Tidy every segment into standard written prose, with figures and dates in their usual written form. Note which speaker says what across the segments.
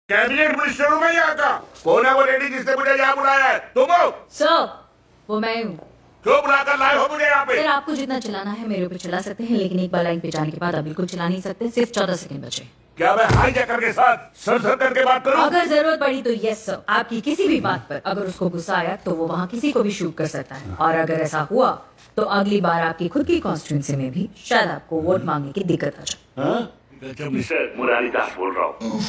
Speaker 1: Cabinet minister हूँ मैं यहाँ का। कौन है वो लेडी जिसने मुझे यहाँ बुलाया है? तुम हो?
Speaker 2: सर, वो मैं हूँ।
Speaker 1: क्यों बुलाकर लाए हो मुझे यहाँ पे?
Speaker 2: सर, आपको जितना चलाना है मेरे ऊपर चला सकते हैं, लेकिन एक बार लाइन पे जाने के बाद आप बिल्कुल चला नहीं सकते। सिर्फ 14 सेकंड बचे।
Speaker 1: क्या मैं हाईजैकर के साथ सर करके बात करूं?
Speaker 2: अगर जरूरत पड़ी तो यस सर, आपकी किसी भी बात पर अगर उसको गुस्सा आया तो वो वहाँ किसी को भी शूट कर सकता है। और अगर ऐसा हुआ तो अगली बार आपकी खुद की कॉन्स्टिट्यूंसी में भी शायद आपको वोट मांगने की दिक्कत आ जाए।
Speaker 1: मिस्टर मुरारी दास बोल रहा हूँ।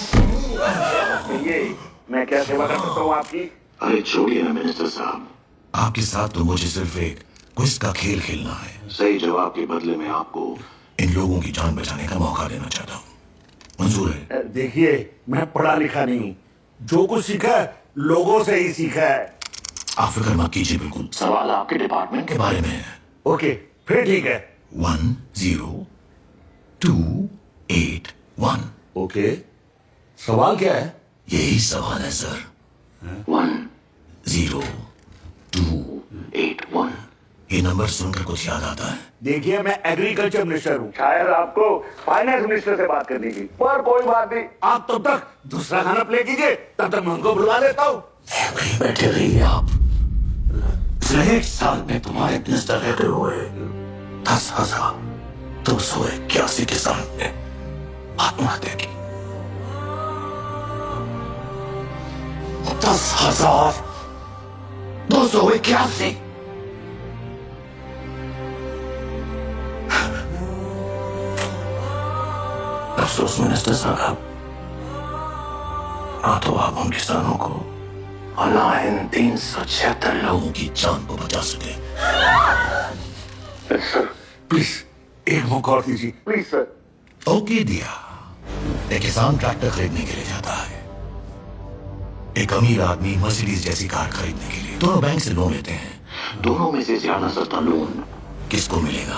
Speaker 1: ये मैं क्या सेवा कर सकता हूँ आपकी?
Speaker 3: अरे छोड़िए ना मिनिस्टर साहब,
Speaker 4: आपके साथ तो मुझे सिर्फ एक क्विज का खेल खेलना है।
Speaker 3: सही जवाब के बदले में आपको
Speaker 4: इन लोगों की जान बचाने का मौका देना चाहता हूँ। मंजूर है?
Speaker 1: देखिए, मैं पढ़ा लिखा नहीं हूँ। जो कुछ सीखा है लोगों से ही सीखा है।
Speaker 4: आप फिक्र मत कीजिए, बिल्कुल
Speaker 3: सवाल आपके डिपार्टमेंट
Speaker 4: के बारे में है।
Speaker 1: ओके, फिर ठीक है।
Speaker 4: 10281।
Speaker 1: ओके, सवाल क्या है?
Speaker 4: यही सवाल है सर।
Speaker 3: 10281।
Speaker 4: ये नंबर सुनकर कुछ याद आता है?
Speaker 1: देखिए, मैं एग्रीकल्चर मिनिस्टर हूँ, शायद आपको फाइनेंस मिनिस्टर से बात करनी थी, पर कोई बात नहीं। आप तब तक दूसरा खाना प्ले कीजिए, तब तक मैं उनको बुलवा लेता हूँ।
Speaker 4: बैठे रहिए आप। पिछले 1 साल में तुम्हारे मिनिस्टर रहते हुए 10,281 किसान ने आत्महत्या की। 10,281। अफसोस मिनिस्टर साहब, ना तो आप उन किसानों को और ना इन 376 लोगों की जान को बचा सके।
Speaker 1: सर प्लीज एक मौका और दीजिए, प्लीज सर।
Speaker 4: ओके दिया। एक किसान ट्रैक्टर खरीदने के लिए जाता है। एक अमीर आदमी मर्सिडीज जैसी कार खरीदने के लिए दोनों बैंक से लोन लेते हैं।
Speaker 3: दोनों में से ज्यादा सस्ता लोन
Speaker 4: किसको मिलेगा?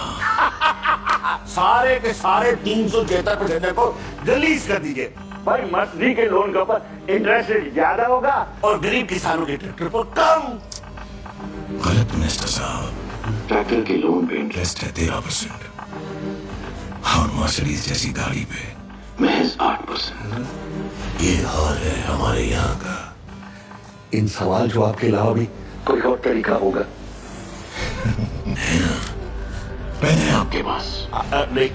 Speaker 1: सारे के सारे 376 पैसेंजर को रिलीज कर दीजिए। भाई, मर्सिडीज के लोन के ऊपर इंटरेस्ट रेट ज्यादा होगा और गरीब किसानों के ट्रैक्टर पर कम।
Speaker 4: गलत मिनिस्टर साहब,
Speaker 3: ट्रैक्टर के लोन पे
Speaker 4: इंटरेस्ट है 13% और मर्सिडीज जैसी गाड़ी पे
Speaker 3: महज 8%।
Speaker 4: ये हाल है हमारे यहाँ का।
Speaker 1: इन सवाल जवाब के अलावा भी कोई और तरीका होगा?
Speaker 4: पेन है आपके पास?
Speaker 1: नहीं।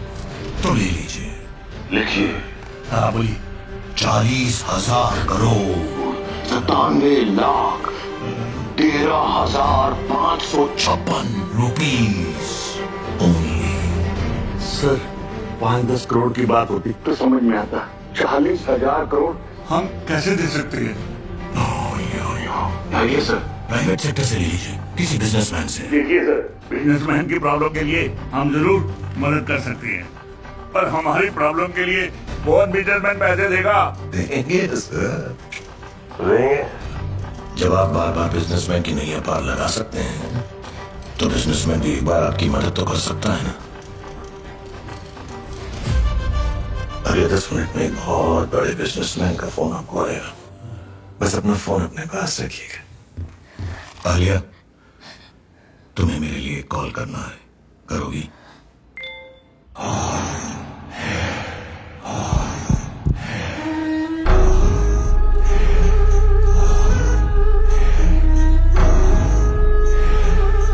Speaker 4: तो ले लीजिए,
Speaker 3: लिखिए।
Speaker 4: हाँ बोलिए। 40,000 crore
Speaker 3: 97,13,556
Speaker 4: rupees only.
Speaker 1: Sir, 5-10 crore की बात होती तो समझ में आता। 40,000 करोड़ हम कैसे दे सकते हैं?
Speaker 3: आइए सर।
Speaker 4: प्राइवेट सेक्टर से ले लीजिए, किसी बिजनेसमैन से।
Speaker 1: देखिए सर, बिजनेसमैन की प्रॉब्लम के लिए हम जरूर मदद कर सकते हैं, पर हमारी प्रॉब्लम के लिए कौन बिजनेसमैन पैसे देगा?
Speaker 4: देंगे सर, जब आप बार बार बिजनेसमैन की नैया पार लगा सकते हैं तो बिजनेसमैन भी एक बार आपकी मदद तो कर सकता है ना। अगले 10 मिनट में एक बहुत बड़े बिजनेसमैन का फोन आपको आएगा। बस अपना फोन अपने पास रखिएगा। आलिया, तुम्हें मेरे लिए कॉल करना है, करोगी?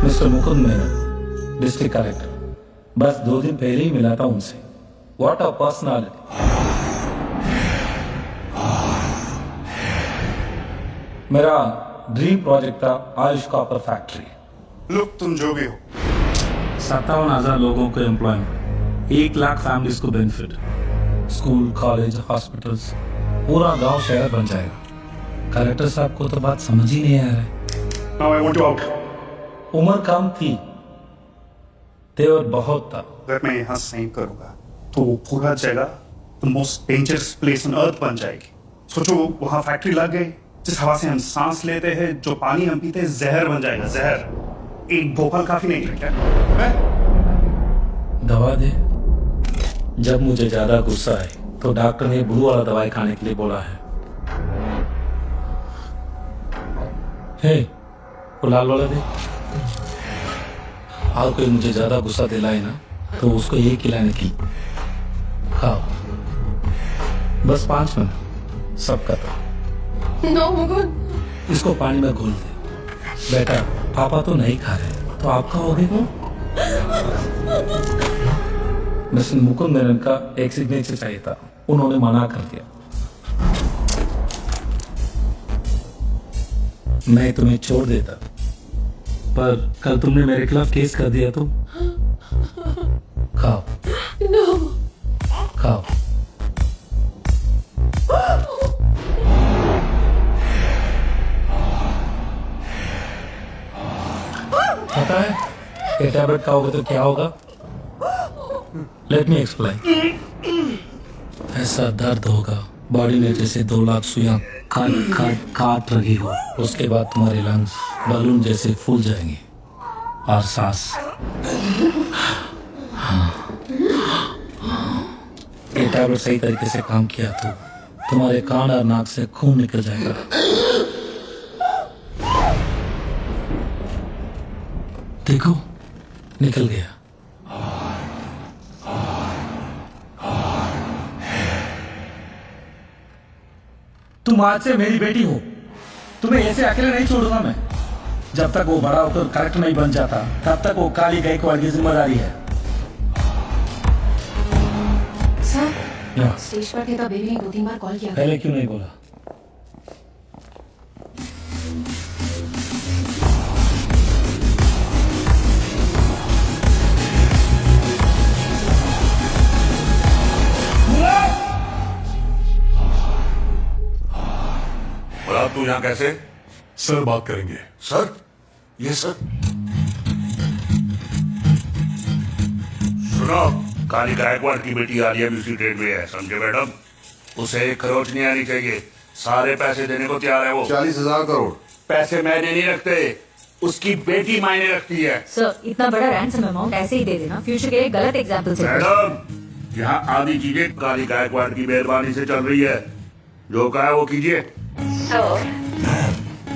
Speaker 5: Mister Mukund Menon, district collector. बस 2 दिन पहले ही मिला था उनसे। What a personality. मेरा ड्रीम प्रोजेक्ट था आयुष कॉपर फैक्ट्री।
Speaker 6: लुक, तुम जो भी हो,
Speaker 5: 57,000 लोगों को एम्प्लॉयमेंट, 1 लाख फैमिलीज को बेनिफिट, स्कूल, कॉलेज, हॉस्पिटल्स, पूरा गांव शहर बन जाएगा। कलेक्टर साहब को तो बात समझ ही नहीं आ रहा है।
Speaker 6: Now I want you out.
Speaker 5: उम्र कम थी, तेवर बहुत था।
Speaker 6: अगर मैं यहाँ साइन करूंगा तो पूरा जगह the most dangerous place on earth बन जाएगी। सोचो, वहां फैक्ट्री लग गई, जिस हवा से हम सांस लेते हैं, जो पानी हम पीते हैं, जहर बन जाएगा, जहर। एक भोपाल काफी नहीं है क्या?
Speaker 5: दवा दे। जब मुझे ज्यादा गुस्सा आए तो डॉक्टर ने ब्लू वाला दवाई खाने के लिए बोला है। हे, वो लाल वाला दे। और कोई मुझे ज्यादा गुस्सा दिलाए ना तो उसको ये खिलाने की। खाओ, बस 5 मिनट। सब खत्म।
Speaker 7: नो मुकुंद।
Speaker 5: इसको पानी में घोल दे। बेटा, पापा तो नहीं खा रहे, तो आप खाओगे कौन? मिस्टर मुकुंद मेनन का एक सिग्नेचर चाहिए था, उन्होंने मना कर दिया। मैं तुम्हें छोड़ देता, पर कल तुमने मेरे खिलाफ केस कर दिया तो खाओ खाओ। पता है ये टैबलेट खाओगे तो क्या होगा? Let me explain. ऐसा दर्द होगा बॉडी में जैसे 2 लाख सुइयां काट रही हो। उसके बाद तुम्हारे लंग्स बलून जैसे फूल जाएंगे और सांस। ये टैबलेट सही तरीके से काम किया तो तुम्हारे कान और नाक से खून निकल जाएगा। देखो निकल गया। तुम आज से मेरी बेटी हो, तुम्हें ऐसे अकेले नहीं छोड़ूंगा मैं। जब तक वो बड़ा होकर करेक्ट नहीं बन जाता तब तक वो काली गायकवाड़ की जिम्मेदारी है।
Speaker 7: सर, स्टेज पर थे तो बेबी ने 2-3 बार कॉल किया।
Speaker 5: पहले क्यों नहीं बोला?
Speaker 1: और आप तू यहाँ कैसे?
Speaker 3: सर बात करेंगे।
Speaker 1: सर, ये सर सुनो, काली गायकवाड़ की बेटी आलिया भी उसी ट्रेड में है, समझे मैडम? उसे एक खरोच नहीं आनी चाहिए। सारे पैसे देने को तैयार है वो।
Speaker 3: 40,000 करोड़।
Speaker 1: पैसे मैंने नहीं रखते, उसकी बेटी मायने रखती है।
Speaker 2: सर, इतना बड़ा रैंसम अमाउंट ऐसे ही दे देना फ्यूचर के लिए गलत एग्जाम्पल से।
Speaker 1: मैडम, यहाँ आधी चीजें काली गायकवाड़ की मेहरबानी से चल रही है। जो कहा है वो कीजिए।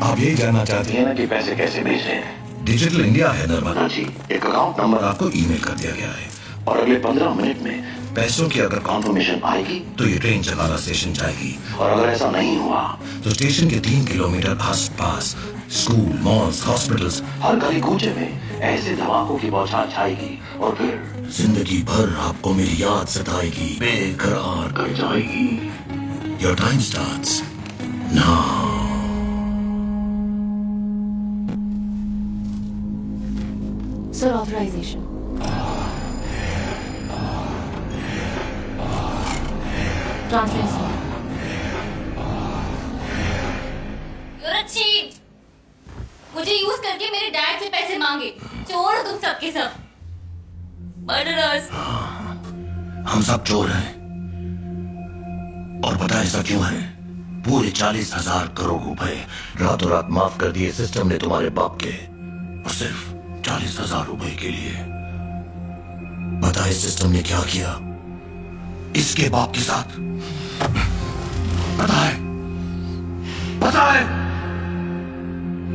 Speaker 4: आप यही जानना चाहते हैं
Speaker 3: ना कि पैसे कैसे भेज रहे हैं?
Speaker 4: डिजिटल इंडिया है नर्मदा
Speaker 3: जी, एक अकाउंट नंबर
Speaker 4: आपको ईमेल कर दिया गया है
Speaker 3: और अगले 15 मिनट में
Speaker 4: पैसों की अगर
Speaker 3: कॉन्फर्मेशन आएगी
Speaker 4: तो ये ट्रेन चलाना स्टेशन जाएगी
Speaker 3: और अगर ऐसा नहीं हुआ
Speaker 4: तो स्टेशन के 3 किलोमीटर आस-पास स्कूल, मॉल्स, हॉस्पिटल्स,
Speaker 3: हर गली कूचे में ऐसे धमाकों की बौछार छाएगी और फिर
Speaker 4: जिंदगी भर आपको मेरी याद सताएगी, बेकरार
Speaker 3: कर जाएगी।
Speaker 4: Your time starts now.
Speaker 7: Sir, authorization. Translation.
Speaker 8: You're a cheat. मुझे यूज करके मेरे डैड से पैसे मांगे। चोर तुम सबके सब। मर्डरर्स।
Speaker 4: हम सब चोर हैं और पता है ऐसा क्यों है? पूरे 40,000 करोड़ रुपए रातों रात माफ कर दिए सिस्टम ने तुम्हारे बाप के, और सिर्फ 40,000 रुपए के लिए। पता है सिस्टम ने क्या किया इसके बाप के साथ? पता है? पता है?